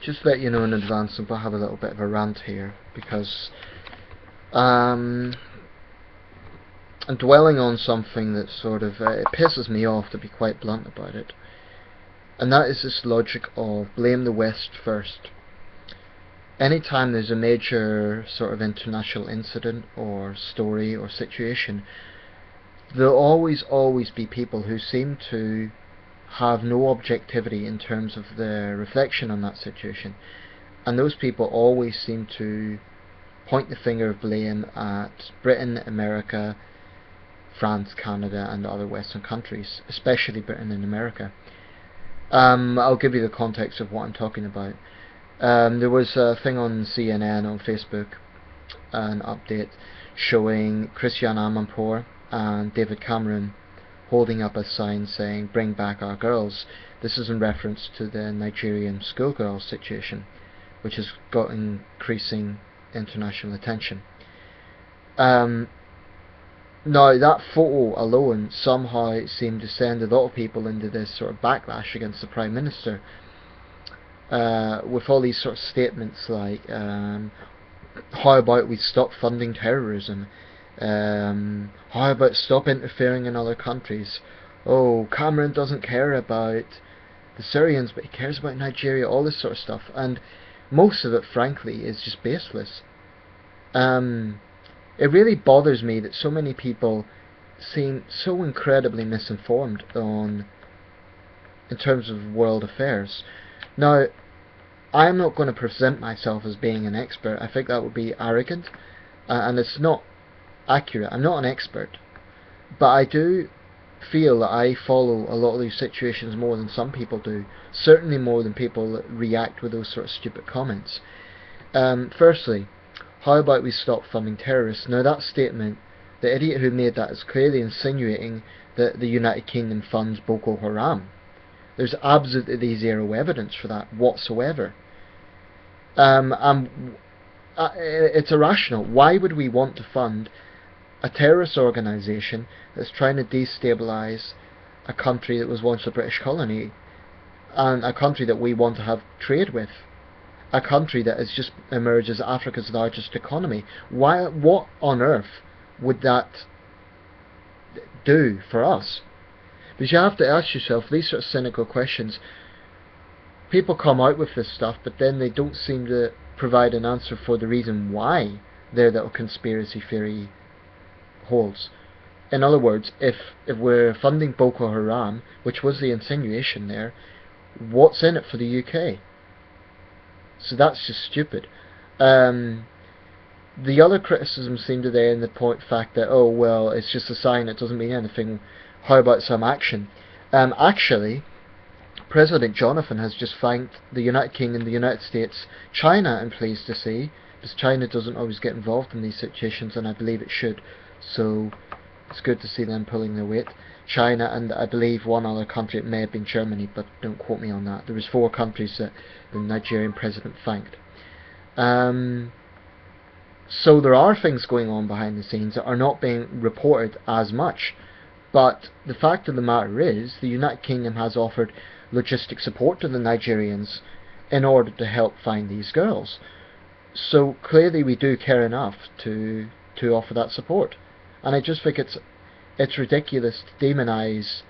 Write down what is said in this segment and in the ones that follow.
Just to let you know in advance, I'll have a little bit of a rant here, because I'm dwelling on something that sort of it pisses me off, to be quite blunt about it, and that is this logic of blame the West first. Anytime there's a major sort of international incident or story or situation, there'll always be people who seem to have no objectivity in terms of their reflection on that situation, and those people always seem to point the finger of blame at Britain, America, France, Canada and other Western countries, especially Britain and America. I'll give you the context of what I'm talking about. There was a thing on CNN on Facebook, an update showing Christiane Amanpour and David Cameron holding up a sign saying "Bring back our girls." This is in reference to the Nigerian schoolgirl situation, which has got increasing international attention. Now that photo alone somehow seemed to send a lot of people into this sort of backlash against the Prime Minister, with all these sort of statements like, how about we stop funding terrorism? How about stop interfering in other countries? Oh, Cameron doesn't care about the Syrians, but he cares about Nigeria, all this sort of stuff. And most of it, frankly, is just baseless. It really bothers me that so many people seem so incredibly misinformed in terms of world affairs. Now, I'm not going to present myself as being an expert. I think that would be arrogant, and it's not accurate. I'm not an expert, but I do feel that I follow a lot of these situations more than some people do, certainly more than people that react with those sort of stupid comments. Firstly, how about we stop funding terrorists? Now that statement, the idiot who made that is clearly insinuating that the United Kingdom funds Boko Haram. There's absolutely zero evidence for that whatsoever. It's irrational. Why would we want to fund a terrorist organisation that's trying to destabilise a country that was once a British colony, and a country that we want to have trade with, a country that has just emerged as Africa's largest economy? What on earth would that do for us? Because you have to ask yourself these sort of cynical questions. People come out with this stuff, but then they don't seem to provide an answer for the reason why their little conspiracy theory holds. In other words, if we're funding Boko Haram, which was the insinuation there, what's in it for the UK? So that's just stupid. The other criticisms seem to be in the fact that, oh well, it's just a sign, it doesn't mean anything. How about some action? Actually, President Jonathan has just thanked the United Kingdom, the United States, China, I'm pleased to say, because China doesn't always get involved in these situations, and I believe it should. So it's good to see them pulling their weight. China and I believe one other country, it may have been Germany, but don't quote me on that. There was 4 countries that the Nigerian president thanked. So there are things going on behind the scenes that are not being reported as much. But the fact of the matter is, the United Kingdom has offered logistic support to the Nigerians in order to help find these girls. So clearly we do care enough to offer that support. And I just think it's ridiculous to demonise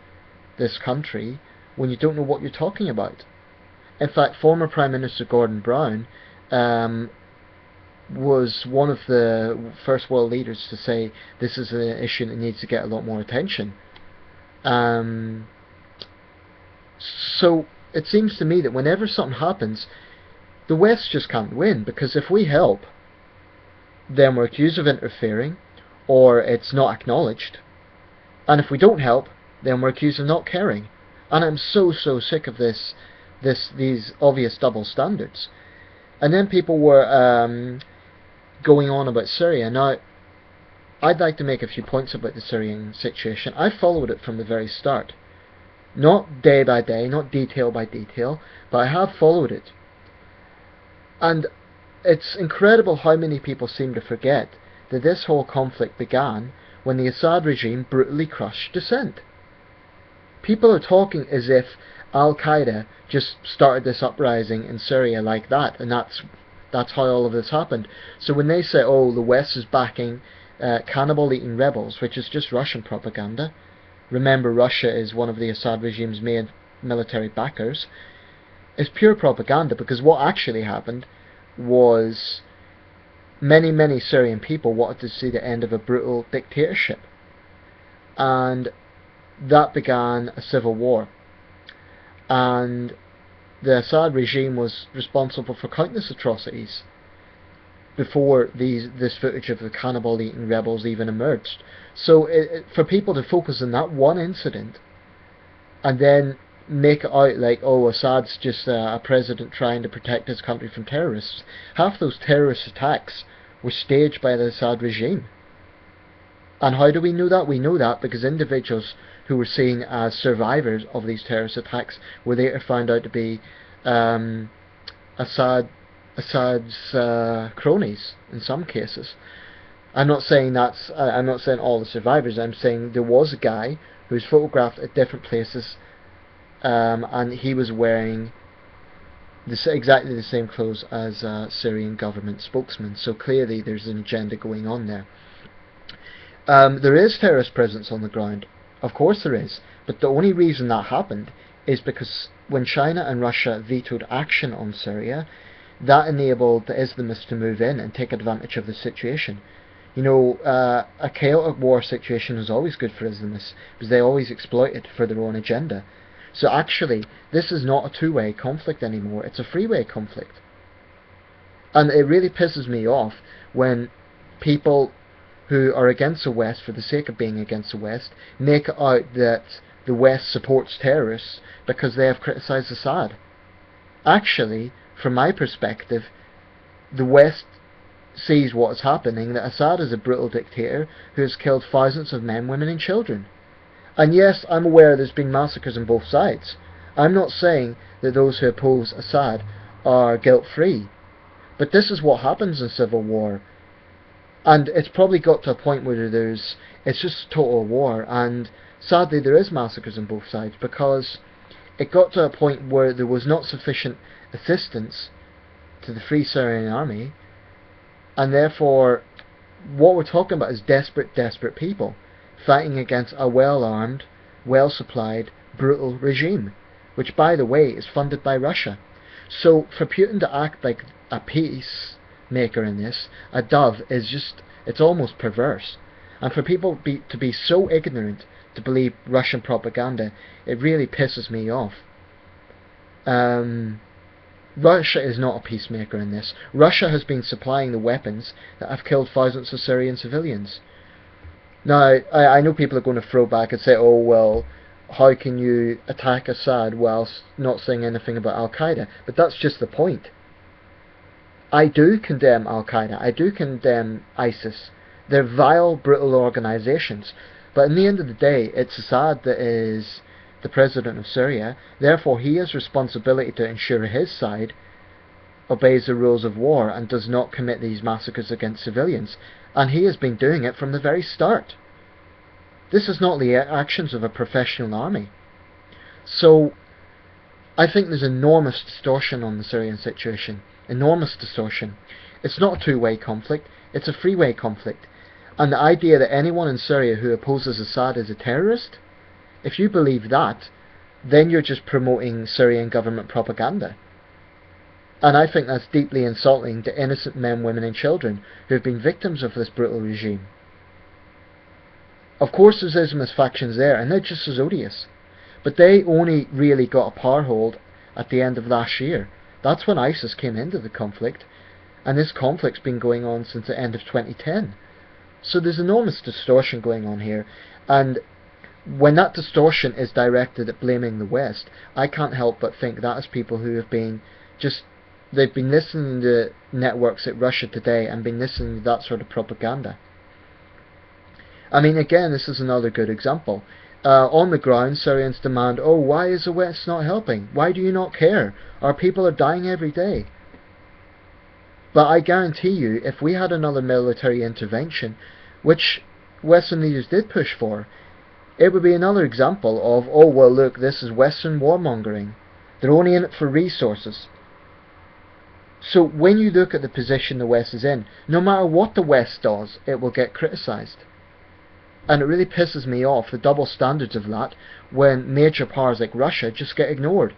this country when you don't know what you're talking about. In fact, former Prime Minister Gordon Brown was one of the first world leaders to say this is an issue that needs to get a lot more attention. So it seems to me that whenever something happens, the West just can't win, because if we help, then we're accused of interfering, or it's not acknowledged, and if we don't help, then we're accused of not caring. And I'm so sick of these obvious double standards. And then people were going on about Syria. Now, I'd like to make a few points about the Syrian situation. I followed it from the very start. Not day by day, not detail by detail, but I have followed it. And it's incredible how many people seem to forget that this whole conflict began when the Assad regime brutally crushed dissent. People are talking as if Al-Qaeda just started this uprising in Syria like that, and that's how all of this happened. So when they say, oh, the West is backing cannibal-eating rebels, which is just Russian propaganda. Remember, Russia is one of the Assad regime's main military backers. It's pure propaganda, because what actually happened was many Syrian people wanted to see the end of a brutal dictatorship, and that began a civil war. And the Assad regime was responsible for countless atrocities before this footage of the cannibal-eating rebels even emerged. So for people to focus on that one incident and then make it out like, oh, Assad's just a president trying to protect his country from terrorists. Half those terrorist attacks were staged by the Assad regime. And how do we know that? We know that because individuals who were seen as survivors of these terrorist attacks were later found out to be Assad's cronies in some cases. I'm not saying all the survivors. I'm saying there was a guy who was photographed at different places, and he was wearing exactly the same clothes as a Syrian government spokesman. So clearly there's an agenda going on there. There is terrorist presence on the ground. Of course there is. But the only reason that happened is because when China and Russia vetoed action on Syria, that enabled the Islamists to move in and take advantage of the situation. You know, a chaotic war situation is always good for Islamists, because they always exploit it for their own agenda. So actually, this is not a two-way conflict anymore, it's a three-way conflict. And it really pisses me off when people who are against the West for the sake of being against the West make it out that the West supports terrorists because they have criticised Assad. Actually, from my perspective, the West sees what is happening, that Assad is a brutal dictator who has killed thousands of men, women and children. And yes, I'm aware there's been massacres on both sides. I'm not saying that those who oppose Assad are guilt-free. But this is what happens in civil war. And it's probably got to a point where it's just total war, and sadly there is massacres on both sides, because it got to a point where there was not sufficient assistance to the Free Syrian Army, and therefore what we're talking about is desperate people fighting against a well-armed, well-supplied, brutal regime, which by the way is funded by Russia. So for Putin to act like a peacemaker in this, a dove, is just, it's almost perverse. And for people to be so ignorant to believe Russian propaganda, it really pisses me off. Russia is not a peacemaker in this. Russia has been supplying the weapons that have killed thousands of Syrian civilians. Now, I know people are going to throw back and say, oh well, how can you attack Assad whilst not saying anything about Al-Qaeda? But that's just the point. I do condemn Al-Qaeda, I do condemn ISIS. They're vile, brutal organisations. But in the end of the day, it's Assad that is the president of Syria. Therefore, he has responsibility to ensure his side obeys the rules of war and does not commit these massacres against civilians. And he has been doing it from the very start. This is not the actions of a professional army. So, I think there's enormous distortion on the Syrian situation. Enormous distortion. It's not a two-way conflict, it's a three-way conflict. And the idea that anyone in Syria who opposes Assad is a terrorist, if you believe that, then you're just promoting Syrian government propaganda. And I think that's deeply insulting to innocent men, women and children who have been victims of this brutal regime. Of course there's Islamist factions there, and they're just as odious. But they only really got a power hold at the end of last year. That's when ISIS came into the conflict, and this conflict's been going on since the end of 2010. So there's enormous distortion going on here, and when that distortion is directed at blaming the West, I can't help but think that is people who have been they've been listening to networks at Russia Today and been listening to that sort of propaganda. I mean, again, this is another good example. On the ground, Syrians demand, oh, why is the West not helping? Why do you not care? Our people are dying every day. But I guarantee you, if we had another military intervention, which Western leaders did push for, it would be another example of, oh well look, this is Western warmongering. They're only in it for resources. So when you look at the position the West is in, no matter what the West does, it will get criticised. And it really pisses me off, the double standards of that, when major powers like Russia just get ignored.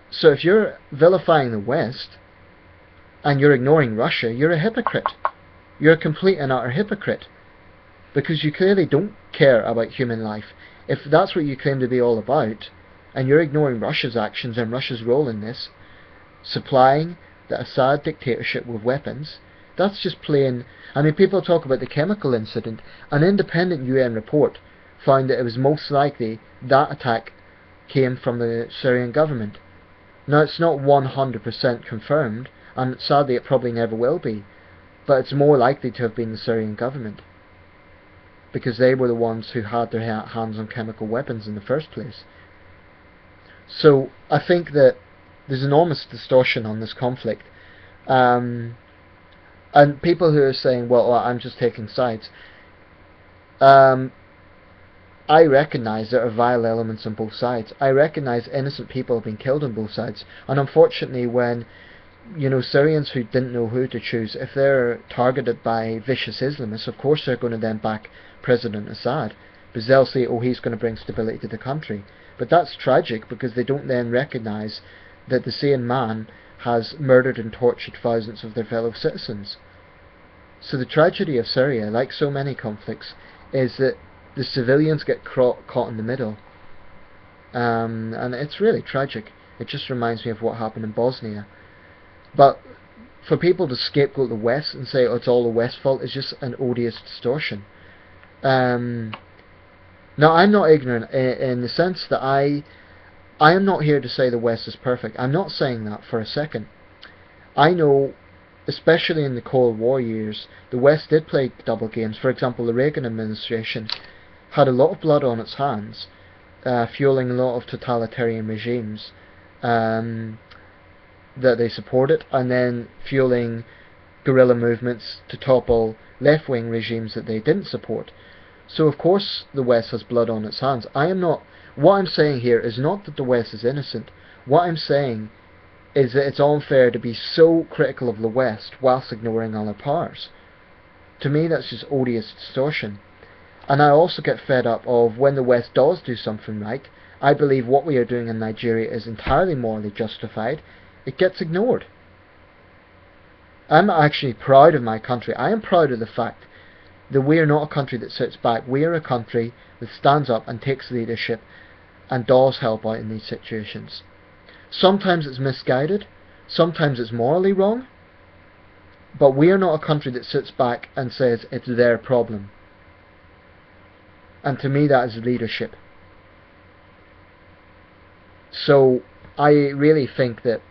So if you're vilifying the West, and you're ignoring Russia, you're a hypocrite. You're a complete and utter hypocrite. Because you clearly don't care about human life. If that's what you claim to be all about, and you're ignoring Russia's actions and Russia's role in this, supplying the Assad dictatorship with weapons, that's just plain... I mean, people talk about the chemical incident. An independent UN report found that it was most likely that attack came from the Syrian government. Now, it's not 100% confirmed, and sadly it probably never will be, but it's more likely to have been the Syrian government, because they were the ones who had their hands on chemical weapons in the first place. So I think that there's enormous distortion on this conflict, and people who are saying, well, I'm just taking sides, I recognise there are vile elements on both sides. I recognise innocent people have been killed on both sides, and unfortunately when Syrians who didn't know who to choose, if they're targeted by vicious Islamists, of course they're going to then back President Assad, because they'll say, oh, he's going to bring stability to the country. But that's tragic, because they don't then recognise that the same man has murdered and tortured thousands of their fellow citizens. So the tragedy of Syria, like so many conflicts, is that the civilians get caught in the middle. And it's really tragic. It just reminds me of what happened in Bosnia. But for people to scapegoat the West and say, oh, it's all the West's fault, is just an odious distortion. Now, I'm not ignorant in the sense that I am not here to say the West is perfect. I'm not saying that for a second. I know, especially in the Cold War years, the West did play double games. For example, the Reagan administration had a lot of blood on its hands, fueling a lot of totalitarian regimes that they supported, and then fueling guerrilla movements to topple left-wing regimes that they didn't support. So of course the West has blood on its hands. What I'm saying here is not that the West is innocent. What I'm saying is that it's unfair to be so critical of the West whilst ignoring other powers. To me, that's just odious distortion. And I also get fed up of when the West does do something right. I believe what we are doing in Nigeria is entirely morally justified. It gets ignored. I'm actually proud of my country. I am proud of the fact that we are not a country that sits back. We are a country that stands up and takes leadership and does help out in these situations. Sometimes it's misguided, sometimes it's morally wrong, but we are not a country that sits back and says it's their problem. And to me that is leadership. So I really think that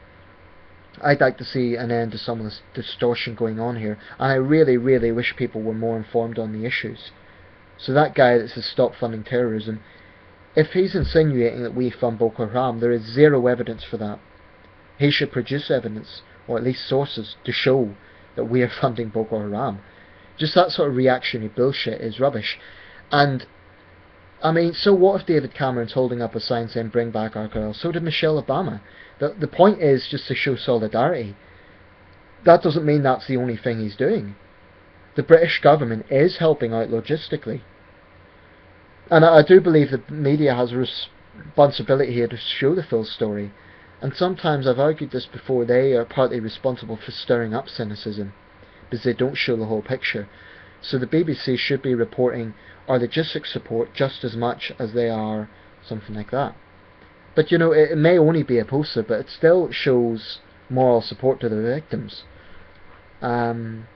I'd like to see an end to some of this distortion going on here, and I really, really wish people were more informed on the issues. So that guy that says stop funding terrorism, if he's insinuating that we fund Boko Haram, there is zero evidence for that. He should produce evidence, or at least sources, to show that we are funding Boko Haram. Just that sort of reactionary bullshit is rubbish. And I mean, so what if David Cameron's holding up a sign saying bring back our girls? So did Michelle Obama. The point is just to show solidarity. That doesn't mean that's the only thing he's doing. The British government is helping out logistically. And I do believe the media has a responsibility here to show the full story. And sometimes, I've argued this before, they are partly responsible for stirring up cynicism, because they don't show the whole picture. So the BBC should be reporting our logistics support just as much as they are something like that. But it may only be a poster, but it still shows moral support to the victims. I'm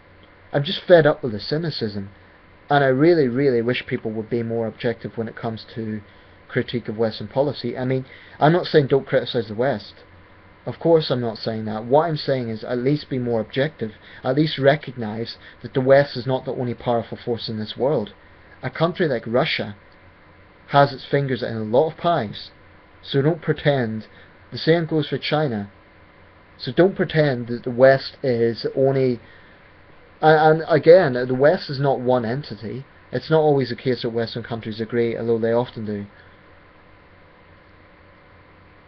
just fed up with the cynicism, and I really, really wish people would be more objective when it comes to critique of Western policy. I mean, I'm not saying don't criticise the West. Of course I'm not saying that. What I'm saying is at least be more objective. At least recognise that the West is not the only powerful force in this world. A country like Russia has its fingers in a lot of pies. So don't pretend. The same goes for China. So don't pretend that the West is only... And again, the West is not one entity. It's not always the case that Western countries agree, although they often do.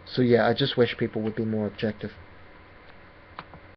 So yeah, I just wish people would be more objective.